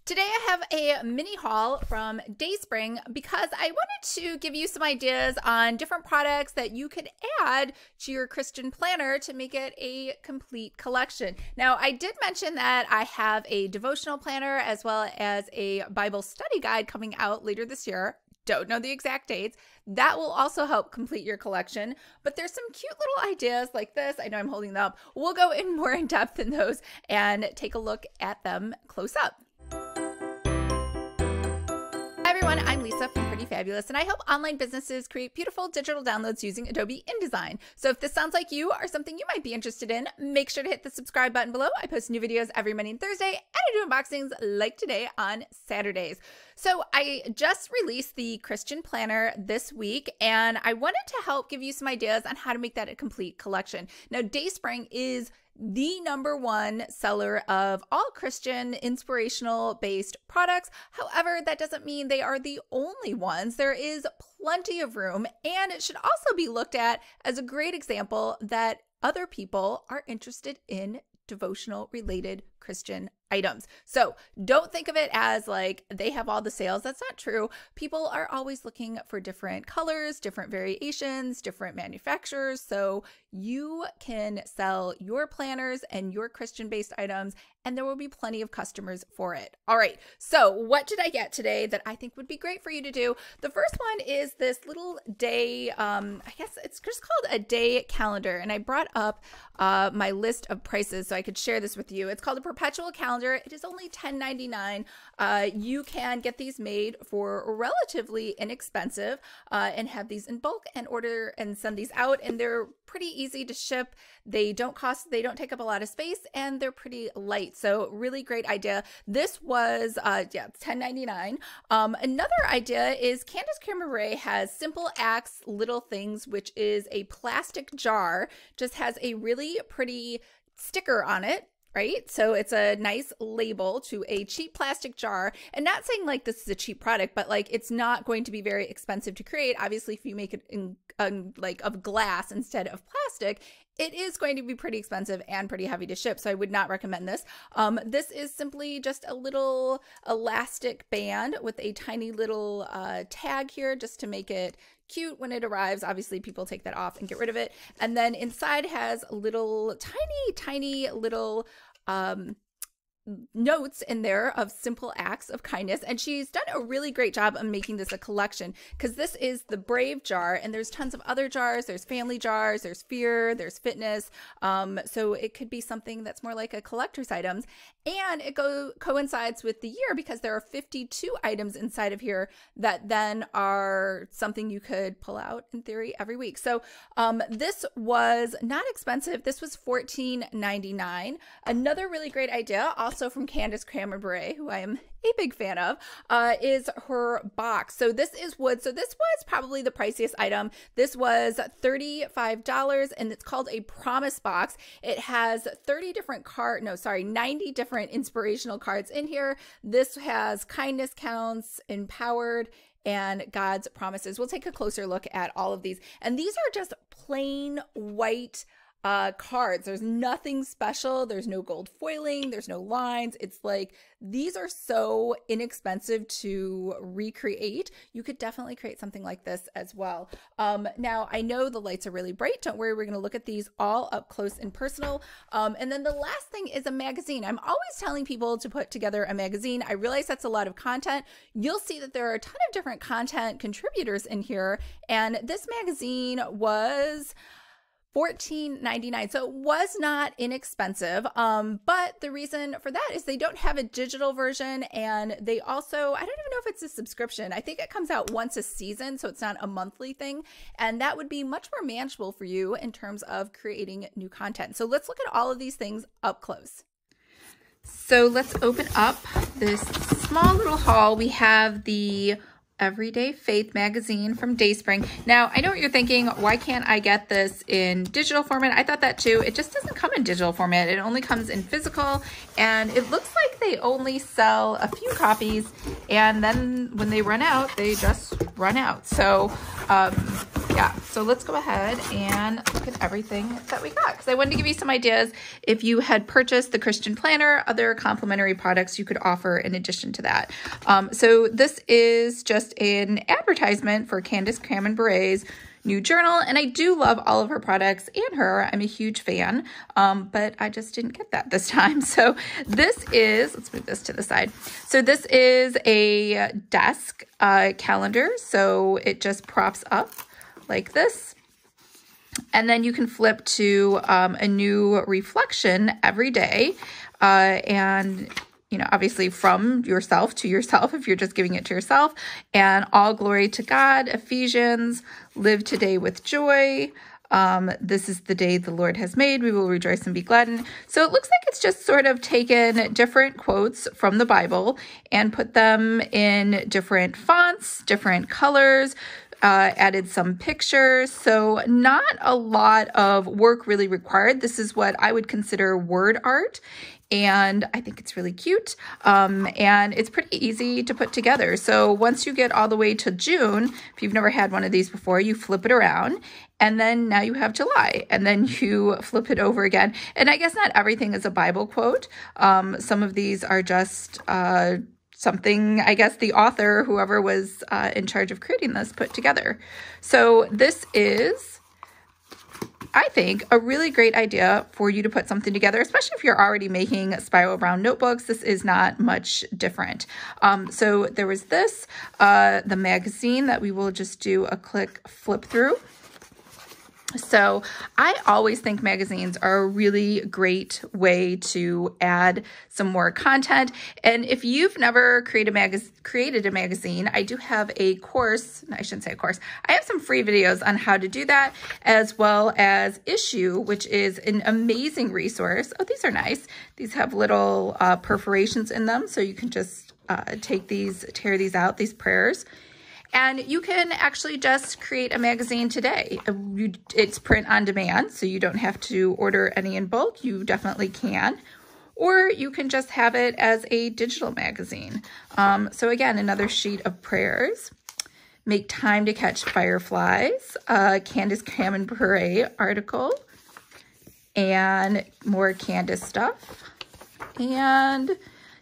Today I have a mini haul from Dayspring because I wanted to give you some ideas on different products that you could add to your Christian planner to make it a complete collection. Now, I did mention that I have a devotional planner as well as a Bible study guide coming out later this year. Don't know the exact dates. That will also help complete your collection, but there's some cute little ideas like this. I know I'm holding them up. We'll go in more in depth in those and take a look at them close up. Hi everyone, I'm Lisa from Pretty Fabulous, and I help online businesses create beautiful digital downloads using Adobe InDesign. So if this sounds like you or something you might be interested in, make sure to hit the subscribe button below. I post new videos every Monday and Thursday, and I do unboxings like today on Saturdays. So I just released the Christian Planner this week, and I wanted to help give you some ideas on how to make that a complete collection. Now, Dayspring is the #1 seller of all Christian inspirational based products. However, that doesn't mean they are the only ones. There is plenty of room, and it should also be looked at as a great example that other people are interested in devotional related Christian items. So don't think of it as like they have all the sales. That's not true. People are always looking for different colors, different variations, different manufacturers. So you can sell your planners and your Christian-based items, and there will be plenty of customers for it. All right. So what did I get today that I think would be great for you to do? The first one is this little day, I guess it's just called a day calendar. And I brought up my list of prices so I could share this with you. It's called a Perpetual Calendar. It is only $10.99. You can get these made for relatively inexpensive and have these in bulk and order and send these out. And they're pretty easy to ship. They don't take up a lot of space, and they're pretty light. So really great idea. This was, $10.99. Another idea is Candace Bure has Simple Acts Little Things, which is a plastic jar, just has a really pretty sticker on it. Right? So it's a nice label to a cheap plastic jar, and not saying like this is a cheap product, but like it's not going to be very expensive to create. Obviously, if you make it in like of glass instead of plastic, it is going to be pretty expensive and pretty heavy to ship. So I would not recommend this. This is simply just a little elastic band with a tiny little tag here just to make it cute when it arrives. Obviously, people take that off and get rid of it. And then inside has little tiny little notes in there of simple acts of kindness, and she's done a really great job of making this a collection, because this is the Brave jar, and there's tons of other jars. There's family jars, there's fear, there's fitness, so it could be something that's more like a collector's items, and it coincides with the year because there are 52 items inside of here that then are something you could pull out in theory every week. So this was not expensive. This was $14.99. Another really great idea, also from Candace Bure, who I am a big fan of, is her box. So this is wood. So this was probably the priciest item. This was $35, and it's called a promise box. It has 90 different inspirational cards in here. This has kindness counts, empowered, and God's promises. We'll take a closer look at all of these. And these are just plain white cards. There's nothing special. There's no gold foiling. There's no lines. It's like, these are so inexpensive to recreate. You could definitely create something like this as well. Now, I know the lights are really bright. Don't worry. We're going to look at these all up close and personal. And then the last thing is a magazine. I'm always telling people to put together a magazine. I realize that's a lot of content. You'll see that there are a ton of different content contributors in here. And this magazine was $14.99. So it was not inexpensive. But the reason for that is they don't have a digital version, and they also, I don't even know if it's a subscription. I think it comes out once a season, so it's not a monthly thing. And that would be much more manageable for you in terms of creating new content. So let's look at all of these things up close. So let's open up this small little haul. We have the Everyday Faith magazine from Dayspring. Now, I know what you're thinking. Why can't I get this in digital format? I thought that too. It just doesn't come in digital format. It only comes in physical, and it looks like they only sell a few copies, and then when they run out, they just run out. So yeah, So let's go ahead and look at everything that we got, because I wanted to give you some ideas if you had purchased the Christian Planner, other complimentary products you could offer in addition to that. So this is just an advertisement for Candace Bure's new journal, and I do love all of her products and her. I'm a huge fan, but I just didn't get that this time. So this is, let's move this to the side. So this is a desk calendar. So it just props up like this. And then you can flip to a new reflection every day. And you know, obviously from yourself to yourself, if you're just giving it to yourself, and all glory to God, Ephesians, live today with joy. This is the day the Lord has made. We will rejoice and be glad in. So it looks like it's just sort of taken different quotes from the Bible and put them in different fonts, different colors, added some pictures. So not a lot of work really required. This is what I would consider word art. And I think it's really cute, and it's pretty easy to put together. So once you get all the way to June, if you've never had one of these before, you flip it around, and then now you have July, and then you flip it over again. And I guess not everything is a Bible quote. Some of these are just something, I guess, the author, whoever was in charge of creating this, put together. So this is, I think, a really great idea for you to put something together, especially if you're already making spiral bound notebooks. This is not much different. So there was this, the magazine that we will just do a quick flip through. So I always think magazines are a really great way to add some more content. And if you've never created a magazine, I do have a course. I shouldn't say a course. I have some free videos on how to do that, as well as Issue, which is an amazing resource. Oh, these are nice. These have little perforations in them, so you can just take these, tear these out, these prayers. And you can actually just create a magazine today. It's print on demand, so you don't have to order any in bulk. You definitely can. Or you can just have it as a digital magazine. So again, another sheet of prayers. Make time to catch fireflies. Candace Bure article. And more Candace stuff. And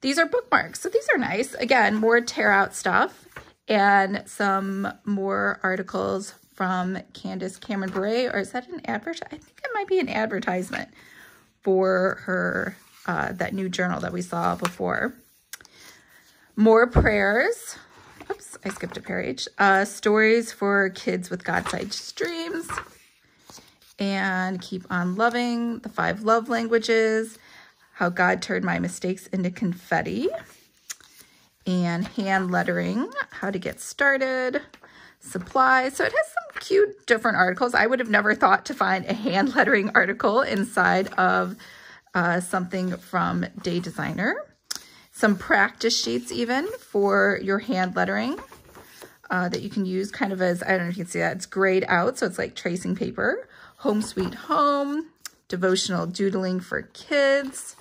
these are bookmarks. So these are nice. Again, more tear out stuff. And some more articles from Candace Bure, or is that an advert? I think it might be an advertisement for her, that new journal that we saw before. More prayers. Oops, I skipped a page. Stories for kids with God-sized dreams. And Keep on Loving, the 5 love languages, how God turned my mistakes into confetti. And hand lettering, how to get started, supplies. So it has some cute different articles. I would have never thought to find a hand lettering article inside of something from Day Designer. Some practice sheets even for your hand lettering that you can use kind of as, I don't know if you can see that, it's grayed out, so it's like tracing paper. Home Sweet Home, devotional doodling for kids.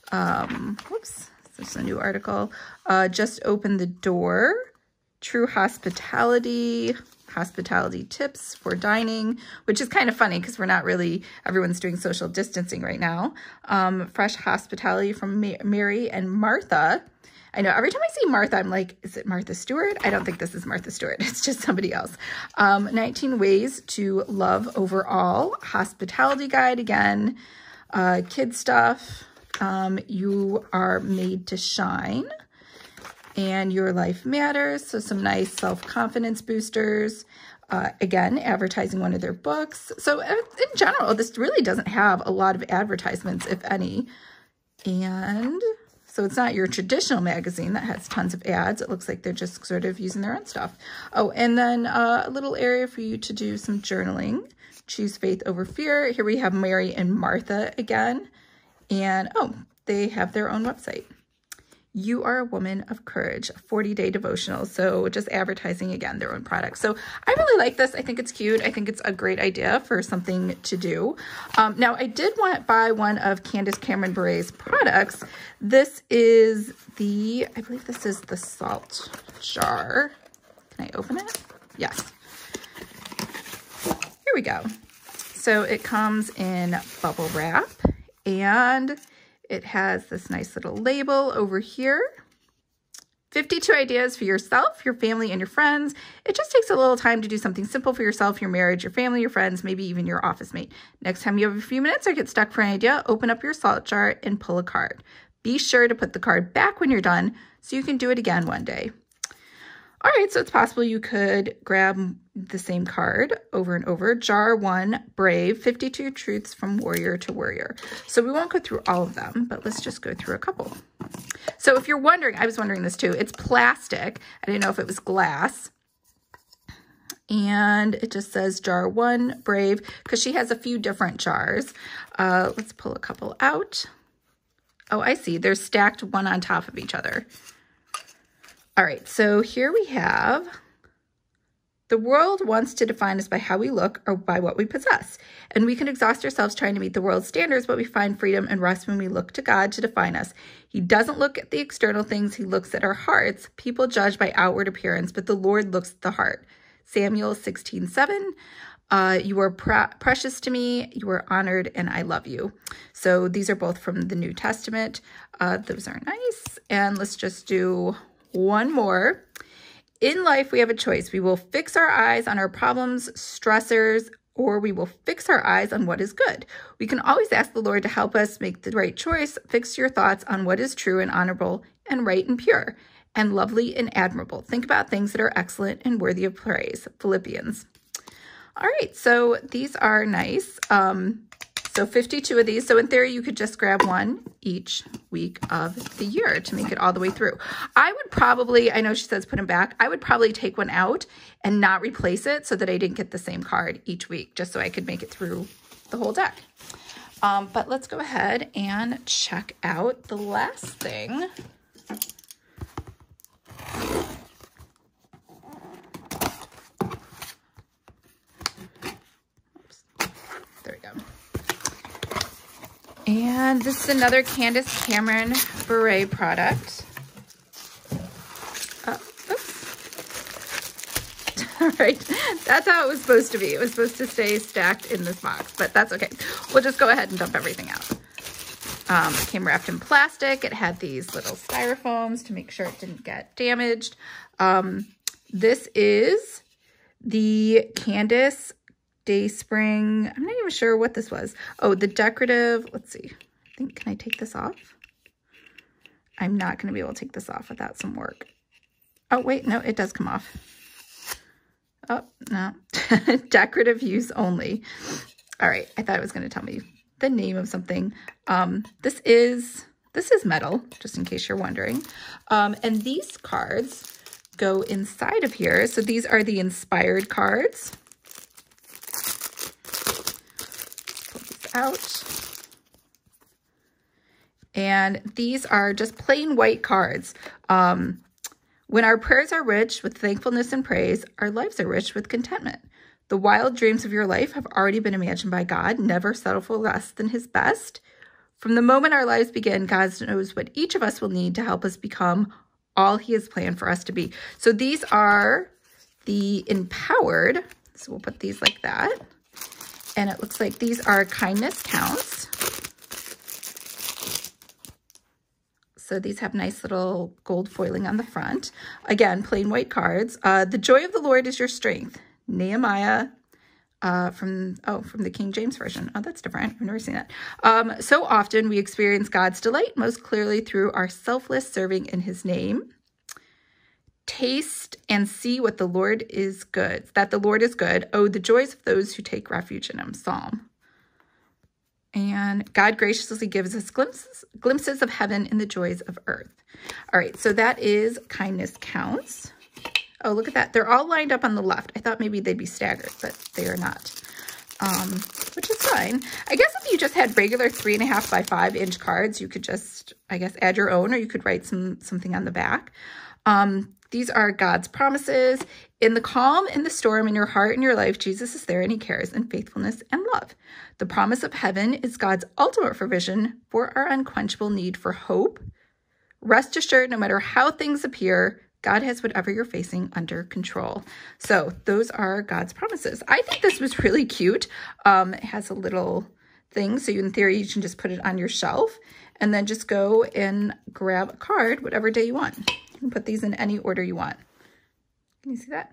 Whoops. This is a new article. Just Open the Door. True Hospitality. Hospitality tips for dining, which is kind of funny because we're not really, everyone's doing social distancing right now. Fresh Hospitality from Mary and Martha. I know every time I see Martha, I'm like, is it Martha Stewart? I don't think this is Martha Stewart. It's just somebody else. 19 Ways to Love Overall. Hospitality guide again. Kid stuff. You are made to shine, and your life matters. So some nice self-confidence boosters. Again, advertising one of their books. So in general, this really doesn't have a lot of advertisements, if any. And so it's not your traditional magazine that has tons of ads. It looks like they're just sort of using their own stuff. Oh, and then a little area for you to do some journaling. Choose faith over fear. Here we have Mary and Martha again. And, oh, they have their own website. You Are a Woman of Courage, 40-day devotional. So just advertising, again, their own products. So I really like this. I think it's cute. I think it's a great idea for something to do. Now, I did want to buy one of Candace Bure's products. This is the, I believe this is the salt jar. Can I open it? Yes. we go. So it comes in bubble wrap, and it has this nice little label over here. 52 ideas for yourself, your family, and your friends. It just takes a little time to do something simple for yourself, your marriage, your family, your friends, maybe even your office mate. Next time you have a few minutes or get stuck for an idea, open up your salt jar and pull a card. Be sure to put the card back when you're done so you can do it again one day. All right, so it's possible you could grab the same card over and over. Jar 1, Brave, 52 Truths from Warrior to Warrior. So we won't go through all of them, but let's just go through a couple. So if you're wondering, I was wondering this too, it's plastic. I didn't know if it was glass. And it just says Jar 1, Brave, because she has a few different jars. Let's pull a couple out. Oh, I see. They're stacked one on top of each other. All right, so here we have, the world wants to define us by how we look or by what we possess. And we can exhaust ourselves trying to meet the world's standards, but we find freedom and rest when we look to God to define us. He doesn't look at the external things, he looks at our hearts. People judge by outward appearance, but the Lord looks at the heart. Samuel 16:7. You are precious to me, you are honored, and I love you. So these are both from the New Testament. Those are nice. And let's just do one more. In life, we have a choice. We will fix our eyes on our problems, stressors, or we will fix our eyes on what is good. We can always ask the Lord to help us make the right choice. Fix your thoughts on what is true and honorable and right and pure and lovely and admirable. Think about things that are excellent and worthy of praise. Philippians. All right, so these are nice. So 52 of these. So in theory, you could just grab one each week of the year to make it all the way through. I would probably, I know she says put them back. I would probably take one out and not replace it so that I didn't get the same card each week, just so I could make it through the whole deck. But let's go ahead and check out the last thing. There we go. And this is another Candace Cameron Bure product. Oops. All right, that's how it was supposed to be. It was supposed to stay stacked in this box, but that's okay. We'll just go ahead and dump everything out. It came wrapped in plastic. It had these little styrofoams to make sure it didn't get damaged. This is the Candace Dayspring. I'm not even sure what this was. Oh, the decorative, let's see. I think, can I take this off? I'm not going to be able to take this off without some work. Oh, wait, no, it does come off. Oh, no. Decorative use only. All right, I thought it was going to tell me the name of something. This is metal, just in case you're wondering. And these cards go inside of here. So these are the inspired cards. Out. And these are just plain white cards. When our prayers are rich with thankfulness and praise, our lives are rich with contentment. The wild dreams of your life have already been imagined by God. Never settle for less than his best. From the moment our lives begin, God knows what each of us will need to help us become all he has planned for us to be. So these are the empowered. So we'll put these like that. And it looks like these are kindness counts. So these have nice little gold foiling on the front. Again, plain white cards. The joy of the Lord is your strength. Nehemiah from the King James Version. Oh, that's different. I've never seen that. So often we experience God's delight most clearly through our selfless serving in his name. Taste and see what the Lord is good, that the Lord is good. Oh, the joys of those who take refuge in him. Psalm. And God graciously gives us glimpses of heaven in the joys of earth. All right, so that is kindness counts. Oh, look at that. They're all lined up on the left. I thought maybe they'd be staggered, but they are not, which is fine. I guess if you just had regular 3.5 by 5 inch cards, you could just, I guess, add your own, or you could write something on the back. These are God's promises. In the calm, in the storm, in your heart, in your life, Jesus is there and he cares in faithfulness and love. The promise of heaven is God's ultimate provision for our unquenchable need for hope. Rest assured, no matter how things appear, God has whatever you're facing under control. So those are God's promises. I think this was really cute. It has a little thing, so in theory, you can just put it on your shelf and then just go and grab a card whatever day you want. You can put these in any order you want. Can you see that?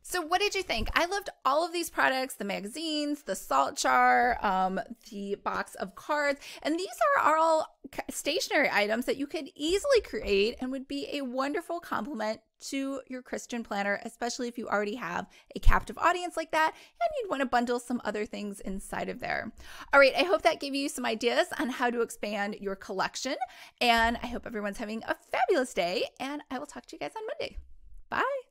So what did you think? I loved all of these products, the magazines, the salt jar, the box of cards, and these are all stationery items that you could easily create and would be a wonderful complement to your Christian planner, especially if you already have a captive audience like that and you'd want to bundle some other things inside of there. All right, I hope that gave you some ideas on how to expand your collection, and I hope everyone's having a fabulous day, and I will talk to you guys on Monday. Bye.